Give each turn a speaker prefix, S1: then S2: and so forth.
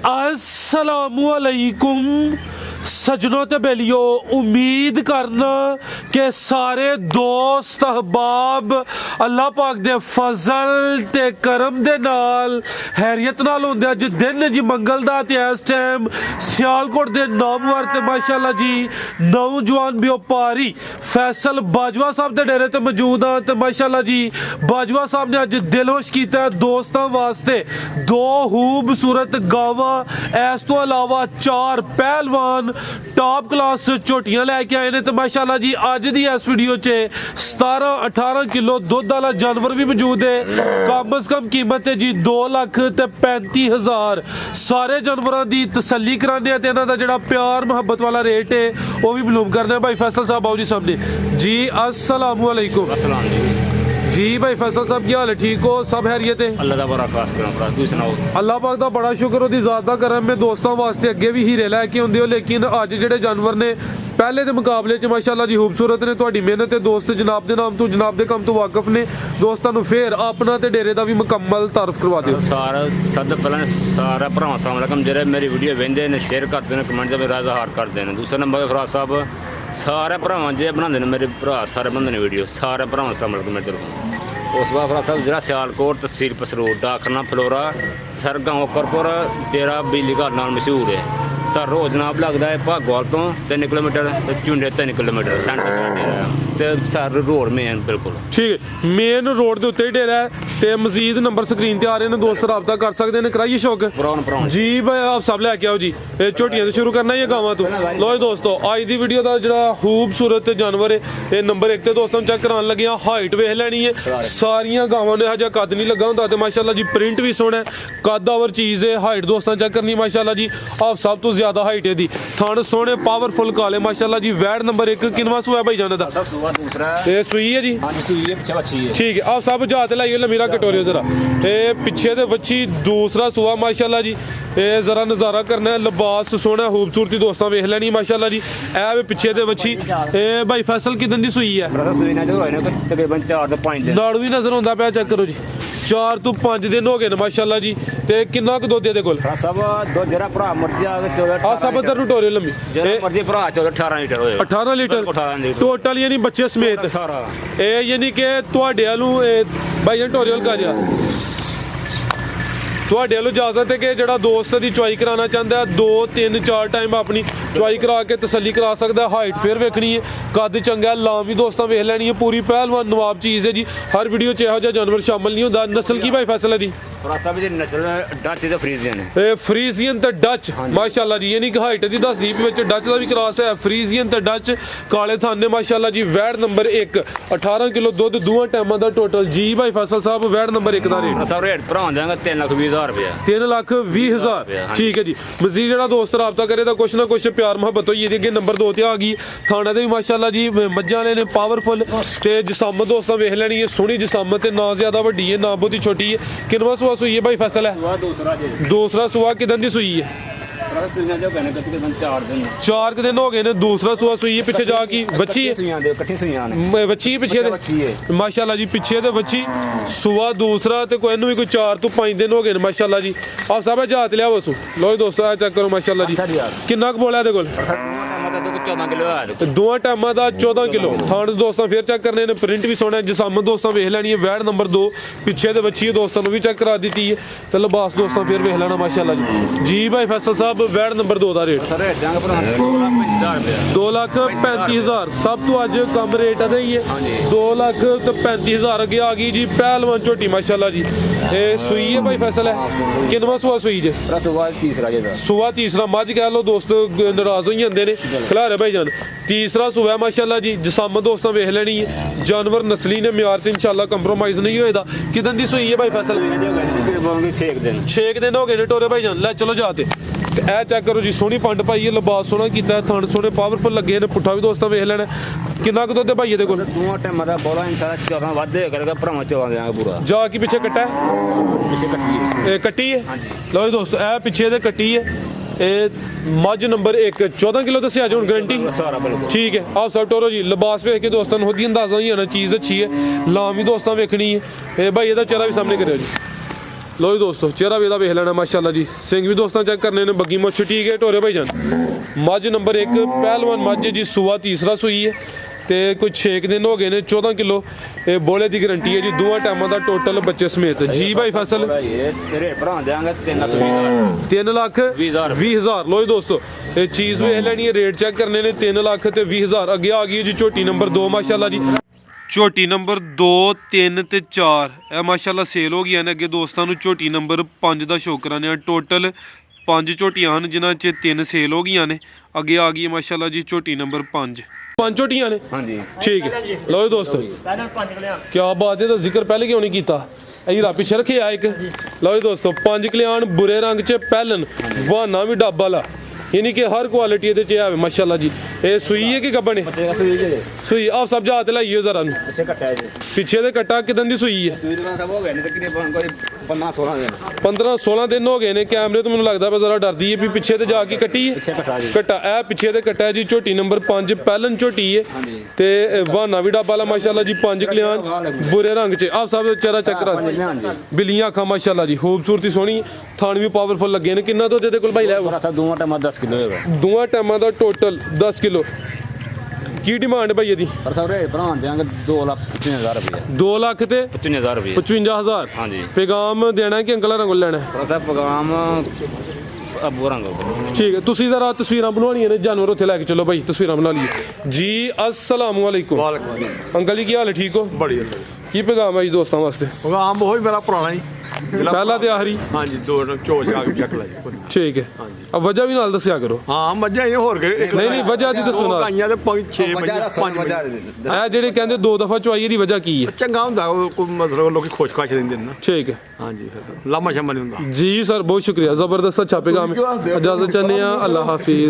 S1: अस्सलामुअलैकुम सजनों ते बेलियो, उम्मीद करना कि सारे दोस्त अहबाब अल्लाह पाक दे फजल ते करम दे नाल हैरियत नाल होंदे। अज दिन जी मंगल दा ते इस टाइम सियालकोट दे नामवर ते माशाअल्लाह जी नौजवान व्यापारी फैसल बाजवा साहब दे डेरे ते मौजूद हाँ। ते माशाअल्लाह जी बाजवा साहब ने अज दिलवश किया दोस्तों वास्ते दो खूबसूरत गावां, इस तो अलावा 4 पहलवान टॉप क्लास झोटियां लैके आए ने। तो माशाअल्लाह जी अज दी इस वीडियो च 17-18 किलो दुध वाला जानवर भी मौजूद है। कम अज कम कीमत है जी 2,35,000। सारे जानवरों की तसल्ली कराने ते इन्हां दा जिहड़ा प्यार मुहब्बत वाला रेट है वो भी मालूम करने। भाई फैसल साहब आओ जी सामने जी। अस्सलामुअलैकुम। जी भाई फैसल साहब क्या हाल है? ठीक हो? सब हैरियत है?
S2: अल्लाह दा बड़ा खास करम भरा, तू सुनाओ?
S1: अल्लाह पाक दा बड़ा शुक्र, ओदी ज़ात दा करम। मैं दोस्तों वास्ते अगे भी हीरे लैके आउंदे हो, लेकिन अज जिहड़े जानवर ने पहले दे मुकाबले च माशाअल्लाह जी खूबसूरत ने। तुहाडी मेहनत है दोस्त जनाब दे नाम तो जनाब दे काम तो वाकफ ने। दोस्तां नूं फिर अपना ते डेरे दा भी मुकम्मल तारफ करवा दिओ।
S2: सारा सब पहले सारा भरावां अस्सलाम वालेकुम जेह्ड़े मेरी वीडियो वेंदे ने, शेयर करदे ने, कमेंट दा राज़ हार करदे ने। दूसरा नंबर फराज साहब सारे भरावां जे बनांदे ने, मेरे भरा सारे बनांदे ने वीडियो, सारे भरावां अस्सलाम वालेकुम मेरी तरफों। उस बाद फराज साहब जिला सियालकोट तहसील पसरूर डाकना फलोरा सर गाँव करपुर डेरा बिजली घर नाल मशहूर है। सर रोज जनाब लगता है भागोवाल तो 3 किलोमीटर, झुंडे 3 किलोमीटर सेंटर डेरा ते सर रोड मेन बिल्कुल
S1: ठीक है। मेन रोड के उत्ते ही डेरा है। ते मजीद नंबर स्क्रीन ते आ रहे हैं, दोस्त रब्ता कर सकते हैं। कराइए शौक जी भाई आप सब लैके आओ जी। झोटियां तो शुरू करना ही है गावां तो। लो दोस्तों अज की वीडियो का जो खूबसूरत जानवर है ये नंबर 1 ते दोस्तों चेक कराने लगे। हाइट वेख लैनी है, सारिया गावां ने हजा कद नहीं लगा होंदा। माशाअल्लाह जी प्रिंट भी सोहना है, कद ओवर चीज़ है। हाइट दोस्तों चेक करनी माशाअल्लाह जी आप सब तो ज्यादा हाइट है दी। थन सोहने पावरफुल काले माशाअल्लाह जी। वैड नंबर 1 किनवा सूआ भाई जाने दा? ये सूई है जी। ठीक है आप सब जाते लाइए लमीरा कटोरियो जरा। ये पीछे दे बच्ची दूसरा सूआ माशाअल्लाह जी। ये जरा नज़ारा करना है, लिबास सोहना खूबसूरती दोस्तों वेख लैनी माशाअल्लाह जी। ए पिछे दे बच्ची ए भाई फैसल किदन दी सूई है?
S2: तकरीबन 4 तो 5 दिन
S1: नाड़ू भी नजर आंदा पिया, चेक करो जी। 4 तो 5 दिन हो गए ने माशाअल्लाह जी। ते किन्ना क दुध दे कोल?
S2: सब दो जरा भरा मर्जी आ 14
S1: आ सब इधर टोरियो लंबी
S2: मर्जी भरा 18 लीटर होए।
S1: 18 लीटर टोटल यानी बच्चे समेत
S2: सारा।
S1: ए यानी कि तुहाडे वालू भाई टोरियल का जा ਤੁਹਾਡੇ ਵੱਲੋਂ इजाजत है कि ਜਿਹੜਾ दोस्त की चुआई कराना चाहता है 2 3 4 टाइम अपनी चुआई करा के तसली करा सकता है। हाइट फिर वेखनी है, कद चंगा, लाम भी दोस्तों वेख लैनी है। पूरी पहलवान नवाब चीज़ है जी। हर वीडियो च यहो जानवर शामिल नहीं होता। नस्ल की भाई फैसला दी? फ्रीजियन ते डच माशाअल्लाह जी। यानी कि हाइट की दस दी डच का भी क्रॉस है। फ्रीजियन ते डच काले थाने माशाअल्लाह जी। वैड नंबर 1 18 किलो दुध दोवां टाइमां दा टोटल जी भाई फैसल साहब। वैड नंबर 1 का रेट
S2: भरा देंगे 3,20,000 रुपया।
S1: 3,20,000 ठीक है जी। मजीद जो दोस्त रब्ता करे तो कुछ ना कुछ प्यार मुहब्बत होई अगे। नंबर 2 ते आ गई थाने दे भी माशाअल्लाह जी। मज्जां वाले ने पावरफुल ते जिसामत दोस्तों वेख लैनी है। सोहनी जिसामत है, ना ज्यादा वड्डी है ना बहुती छोटी है। किनवा सूआ सूई है भाई फैसल है? दूसरा सूआ किदन दी सूई है? 4 दिन हो गए ने। दूसरा सूआ सूई है। पीछे जाके बच्ची है, बच्ची पीछे माशाअल्लाह जी। पीछे दे बच्ची सूआ दूसरा ते कोई भी कोई 4 तो 5 दिन हो गए माशाअल्लाह जी। आप सब जात लिया वसू। लो दोस्तों चेक करो माशाअल्लाह जी किन्ना बोला दे कोल?
S2: 14 किलो
S1: दोवां टाइमां दा 14 किलो। थान दोस्तों फिर चेक करने ने, प्रिंट भी सोना है, जिसामत दोस्तों वेख लैनी है। वैड नंबर 2 पीछे दे बच्ची है दोस्तों भी चेक करा दी है। तो लिबास दोस्तों फिर वेख लेना माशाअल्लाह जी। जी भाई फैसल साहब वैड नंबर 2 का रेट 2,35,000 सब तो अज कम रेट है ही है। 2,35,000 अगे आ गई जी पहलवान झोटी माशाअल्लाह जी। सूई है भाई फैसल है? किनवा सूआ सूई जे? सूआ तीसरा। मझ कह लो दोस्त नाराज हो जाते हैं खिलारे भाई जान। तीसरा सूआ माशाअल्लाह जी। जिसामत दोस्तों वेख लैनी है। जानवर नस्ली ने म्यार ते इंशाअल्लाह कंप्रोमाइज नहीं होएगा। किदन दी सूई है भाई फैसल? 6 दिन हो गए टोरे भाई जान। ले चलो जाते ए चेक करो जी। सोहनी पंड पाई है, लिबास सोहना किया, थन सोहने पावरफुल लगे ने। पुट्ठा भी दोस्तों वेख लेना। किन्ना क दुध है भाई दे कोल? जाके पीछे कट्टा कट्टी है। लो दोस्तों ए पीछे दे कट्टी है। मझ नंबर 1 14 किलो दसिया जी, गारंटी ठीक है। आप सब टोरो जी लिबास वेख के दोस्तों होती अंदाजा ही आना चीज़ अच्छी है। लाम भी दोस्तों वेखनी है। भाई एदा चेहरा भी सामने करो जी। ਲੋ ਜੀ ਦੋਸਤੋ ਚਿਹਰਾ ਵੀ ਇਹਦਾ ਵੇਖ ਲੈਣਾ ਮਾਸ਼ਾਅੱਲਾ ਜੀ। ਸਿੰਘ ਵੀ ਦੋਸਤਾਂ ਚੈੱਕ ਕਰਨੇ ਨੇ, ਬੱਗੀ ਮੁੱਛ ਠੀਕ ਹੈ ਢੋਰੇ ਭਾਈ ਜਾਨ। ਮੱਝ ਨੰਬਰ 1 ਪਹਿਲਵਾਨ ਮੱਝ ਹੈ ਜੀ, ਸੂਆ ਤੀਸਰਾ ਸੂਈ ਹੈ ਤੇ ਕੁਝ 6 ਦਿਨ ਹੋ ਗਏ ਨੇ, 14 ਕਿਲੋ ਇਹ ਬੋਲੇ ਦੀ ਗਾਰੰਟੀ ਹੈ ਜੀ, ਦੋਵਾਂ ਟਾਈਮਾਂ ਦਾ ਟੋਟਲ ਬੱਚੇ ਸਮੇਤ। ਜੀ ਭਾਈ ਫਸਲ
S2: ਤੇਰੇ ਭਰਾ ਦੇਾਂਗੇ 3 ਲੱਖ
S1: 3,20,000। ਲੋ ਜੀ ਦੋਸਤੋ ਇਹ ਚੀਜ਼ ਵੇਖ ਲੈਣੀ ਹੈ, ਰੇਟ ਚੈੱਕ ਕਰਨੇ ਨੇ 3 ਲੱਖ ਤੇ 20,000। ਅੱਗੇ ਆ ਗਈ ਹੈ ਜੀ ਝੋਟੀ ਨੰਬਰ 2 ਮਾਸ਼ਾਅੱਲਾ ਜੀ। ਝੋਟੀ ਨੰਬਰ 2 3 ਤੇ 4 ਇਹ ਮਾਸ਼ਾਅੱਲਾ ਸੇਲ ਹੋ ਗਈਆਂ ਨੇ। ਅੱਗੇ ਦੋਸਤਾਂ ਨੂੰ ਝੋਟੀ ਨੰਬਰ 5 ਦਾ ਸ਼ੋਅ ਕਰਾਨੇ ਆ। ਟੋਟਲ 5 ਝੋਟੀਆਂ ਹਨ ਜਿਨ੍ਹਾਂ 'ਚ 3 ਸੇਲ ਹੋ ਗਈਆਂ ਨੇ। ਅੱਗੇ ਆ ਗਈ ਹੈ ਮਾਸ਼ਾਅੱਲਾ ਜੀ ਝੋਟੀ ਨੰਬਰ 5 ਝੋਟੀਆਂ ਨੇ।
S2: ਹਾਂਜੀ
S1: ਠੀਕ ਹੈ ਲਓ ਜੀ ਦੋਸਤੋ ਕੀ ਬਾਤ ਹੈ, ਤਾਂ ਜ਼ਿਕਰ ਪਹਿਲੇ ਕਿਉਂ ਨਹੀਂ ਕੀਤਾ, ਅਸੀਂ ਰਾ ਪਿੱਛੇ ਰੱਖਿਆ ਇੱਕ। ਲਓ ਜੀ ਦੋਸਤੋ 5 ਕਲਿਆਣ ਬੁਰੇ ਰੰਗ 'ਚ ਪਹਿਲਨ ਵਾਹਨਾ ਵੀ ਡੱਬ ਵਾਲਾ, यानी कि हर क्वालिटी ਇਹਦੇ ਚ ਹੈ ਮਾਸ਼ਾਅੱਲਾ ਜੀ। ਇਹ ਸੂਈ ਹੈ ਕਿ ਗੱਬਣ ਹੈ? ਸੂਈ ਆਪ ਸਭ ਜਾ ਤੇ ਲਾਈਓ ਜ਼ਰਾ ਨੂੰ ਪਿੱਛੇ ਦੇ ਕੱਟਾ ਕਿਦਾਂ ਦੀ ਸੂਈ ਹੈ? 15-16 ਦਿਨ ਹੋ ਗਏ ਨੇ। ਕੈਮਰੇ ਤੋਂ ਮੈਨੂੰ ਲੱਗਦਾ ਪਿਆ ਜ਼ਰਾ ਡਰਦੀ ਹੈ ਵੀ ਪਿੱਛੇ ਤੇ ਜਾ ਕੇ ਕੱਟੀ ਹੈ ਕੱਟਾ। ਇਹ ਪਿੱਛੇ ਦੇ ਕੱਟਾ ਜੀ ਝੋਟੀ ਨੰਬਰ 5 ਪਹਿਲਨ ਝੋਟੀ ਹੈ ਤੇ ਵਾਹਨਾ ਵੀ ਡੱਬ ਵਾਲਾ ਮਾਸ਼ਾਅੱਲਾ ਜੀ। 5 ਕਲਿਆਣ ਬੁਰੇ ਰੰਗ ਚ ਆਪ ਸਭ ਚਿਹਰਾ ਚੱਕ ਕਰਾ ਬਿੱਲੀਆਂ ਅੱਖਾਂ ਮਾਸ਼ਾਅੱਲਾ ਜੀ, ਖੂਬਸੂਰਤੀ ਸੋਹਣੀ, ਥਣ ਵੀ ਪਾਵਰਫੁਲ ਲੱਗੇ ਨੇ। ਕਿੰਨਾ ਦੁੱਧ ਇਹਦੇ ਕੋਲ ਭਾਈ ਲੈ
S2: ਦੋਵਾਂ ਟਾਈਮਾਂ 10 ਕਿਲੋ ਹੋਏਗਾ,
S1: ਦੋਵਾਂ ਟਾਈਮਾਂ ਦਾ ਟੋਟਲ 10 ਕਿਲੋ। ਕੀ ਡਿਮਾਂਡ ਭਾਈ ਇਹਦੀ?
S2: ਪਰ ਸਭ ਰੇ ਭਰਾ ਦੇਾਂਗੇ 2,25,000 ਰੁਪਏ।
S1: 2 ਲੱਖ ਤੇ
S2: 55,000 ਰੁਪਏ।
S1: 55,000
S2: ਹਾਂਜੀ।
S1: ਪੈਗਾਮ ਦੇਣਾ ਕਿ ਅੰਕਲਾਂ ਰੰਗੋਂ ਲੈਣਾ?
S2: ਪਰ ਸਭ ਪੈਗਾਮ ਅਬੂ ਰੰਗ।
S1: ਠੀਕ ਹੈ ਤੁਸੀਂ ਜ਼ਰਾ ਤਸਵੀਰਾਂ ਬਣਵਾਉਣੀਆਂ ਨੇ, ਜਾਨਵਰ ਉੱਥੇ ਲੈ ਕੇ ਚਲੋ ਭਾਈ, ਤਸਵੀਰਾਂ ਬਣਾ ਲਈਏ ਜੀ। ਅਸਲਾਮੁ ਅਲੈਕੁਮ ਅੰਕਲ ਜੀ, ਕੀ ਹਾਲ ਹੈ? ਠੀਕ ਹੋ?
S3: ਬੜੀ
S1: ਕੀ ਪੈਗਾਮ ਹੈ ਜੀ ਦੋਸਤਾਂ ਵਾਸਤੇ?
S3: ਆਮ ਉਹੀ ਮੇਰਾ ਪੁਰਾਣਾ ਹੀ
S1: ਪਹਿਲਾ ਤੇ ਆਖਰੀ।
S3: ਹਾਂਜੀ 2 ਝੋਚ ਆ ਕੇ ਚੱਕ ਲਈ।
S1: ਠੀਕ ਹੈ ਅਬ ਵਜ੍ਹਾ ਵੀ ਨਾਲ ਦੱਸਿਆ ਕਰੋ।
S3: ਹਾਂ ਮੱਝਾਂ ਇਹ ਹੋਰ
S1: ਨਹੀਂ ਵਜ੍ਹਾ ਦੀ ਦੱਸੋ ਨਾਲ।
S3: ਗਾਈਆਂ ਤੇ 6 ਮੱਝਾਂ
S1: ਇਹ ਜਿਹੜੇ ਕਹਿੰਦੇ 2 ਦਫਾ ਚੁਆਈ ਦੀ ਵਜ੍ਹਾ ਕੀ ਹੈ?
S3: ਚੰਗਾ ਹੁੰਦਾ ਕੋਈ ਮਤਲਬ ਲੋਕੀ ਖੁਸ਼ ਖਾਸ਼ ਰਹਿੰਦੇ ਨੇ ਨਾ।
S1: ਠੀਕ ਹੈ
S3: ਹਾਂਜੀ ਲਾਮਾ ਸ਼ਮਾ ਨਹੀਂ ਹੁੰਦਾ
S1: ਜੀ ਸਰ, ਬਹੁਤ ਸ਼ੁਕਰੀਆ, ਜ਼ਬਰਦਸਤ ਅੱਛਾ ਪੈਗਾਮ। ਇਜਾਜ਼ਤ ਚਾਹੁੰਦੇ ਹਾਂ, ਅੱਲਾਹ ਹਾਫਿਜ਼।